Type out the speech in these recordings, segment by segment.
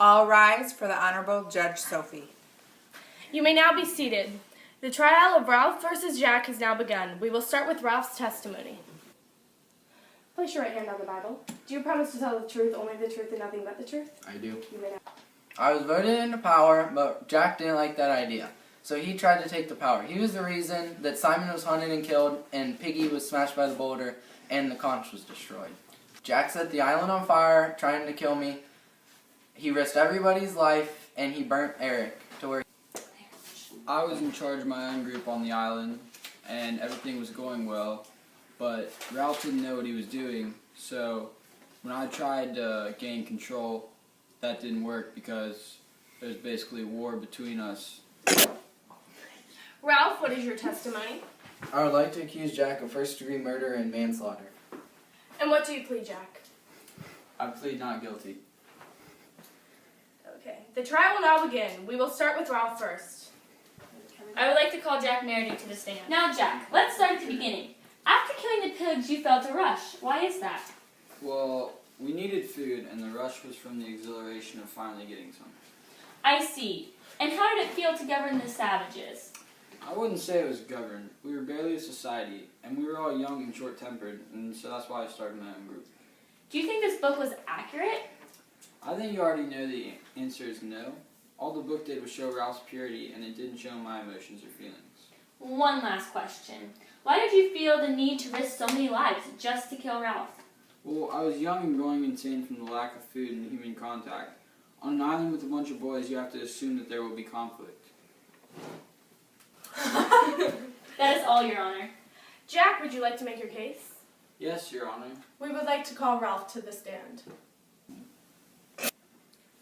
All rise for the Honorable Judge Sophie. You may now be seated. The trial of Ralph versus Jack has now begun. We will start with Ralph's testimony. Place your right hand on the Bible. Do you promise to tell the truth, only the truth, and nothing but the truth? I do. You may now. I was voted into power, but Jack didn't like that idea. So he tried to take the power. He was the reason that Simon was hunted and killed, and Piggy was smashed by the boulder, and the conch was destroyed. Jack set the island on fire, trying to kill me. He risked everybody's life, and he burnt Eric to where... I was in charge of my own group on the island, and everything was going well, but Ralph didn't know what he was doing, so when I tried to gain control, that didn't work because there was basically a war between us. Ralph, what is your testimony? I would like to accuse Jack of first-degree murder and manslaughter. And what do you plead, Jack? I plead not guilty. Okay. The trial will now begin. We will start with Ralph first. I would like to call Jack Meredy to the stand. Now, Jack, let's start at the beginning. After killing the pigs, you felt a rush. Why is that? Well, we needed food, and the rush was from the exhilaration of finally getting some. I see. And how did it feel to govern the savages? I wouldn't say it was governed. We were barely a society, and we were all young and short-tempered, and so that's why I started my own group. Do you think this book was accurate? I think you already know the answer is no. All the book did was show Ralph's purity, and it didn't show my emotions or feelings. One last question. Why did you feel the need to risk so many lives just to kill Ralph? Well, I was young and going insane from the lack of food and human contact. On an island with a bunch of boys, you have to assume that there will be conflict. That is all, Your Honor. Jack, would you like to make your case? Yes, Your Honor. We would like to call Ralph to the stand.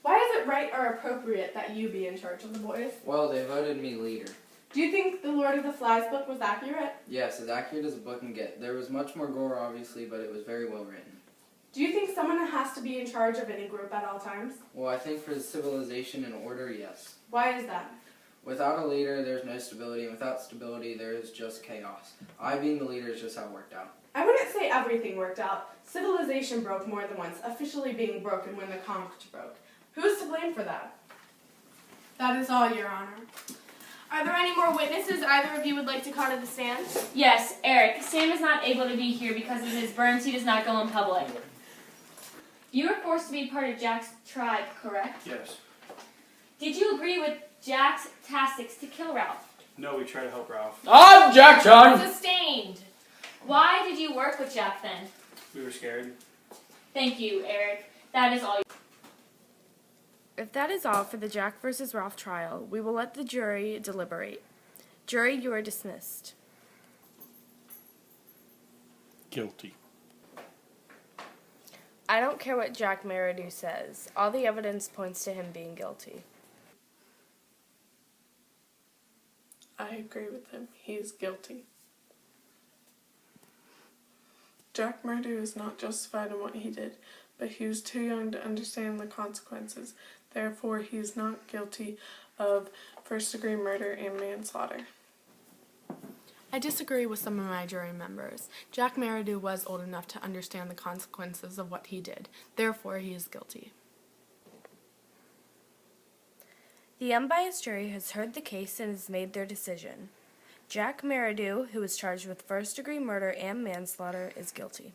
Why is it right or appropriate that you be in charge of the boys? Well, they voted me leader. Do you think the Lord of the Flies book was accurate? Yes, as accurate as a book can get. There was much more gore, obviously, but it was very well written. Do you think someone has to be in charge of any group at all times? Well, I think for the civilization and order, yes. Why is that? Without a leader, there's no stability, and without stability, there is just chaos. I being the leader is just how it worked out. I wouldn't say everything worked out. Civilization broke more than once, officially being broken when the conch broke. Who's to blame for that? That is all, Your Honor. Are there any more witnesses either of you would like to call to the stand? Yes, Eric. Sam is not able to be here because of his burns. He does not go in public. You were forced to be part of Jack's tribe, correct? Yes. Did you agree with Jack's tactics to kill Ralph? No, we try to help Ralph. Objection! Sustained. Why did you work with Jack then? We were scared. Thank you, Eric. That is all. If that is all for the Jack versus Ralph trial, we will let the jury deliberate. Jury, you are dismissed. Guilty. I don't care what Jack Meredy says. All the evidence points to him being guilty. I agree with him. He is guilty. Jack Meredy is not justified in what he did, but he was too young to understand the consequences. Therefore, he is not guilty of first-degree murder and manslaughter. I disagree with some of my jury members. Jack Meredy was old enough to understand the consequences of what he did. Therefore, he is guilty. The unbiased jury has heard the case and has made their decision. Jack Meredy, who is charged with first-degree murder and manslaughter, is guilty.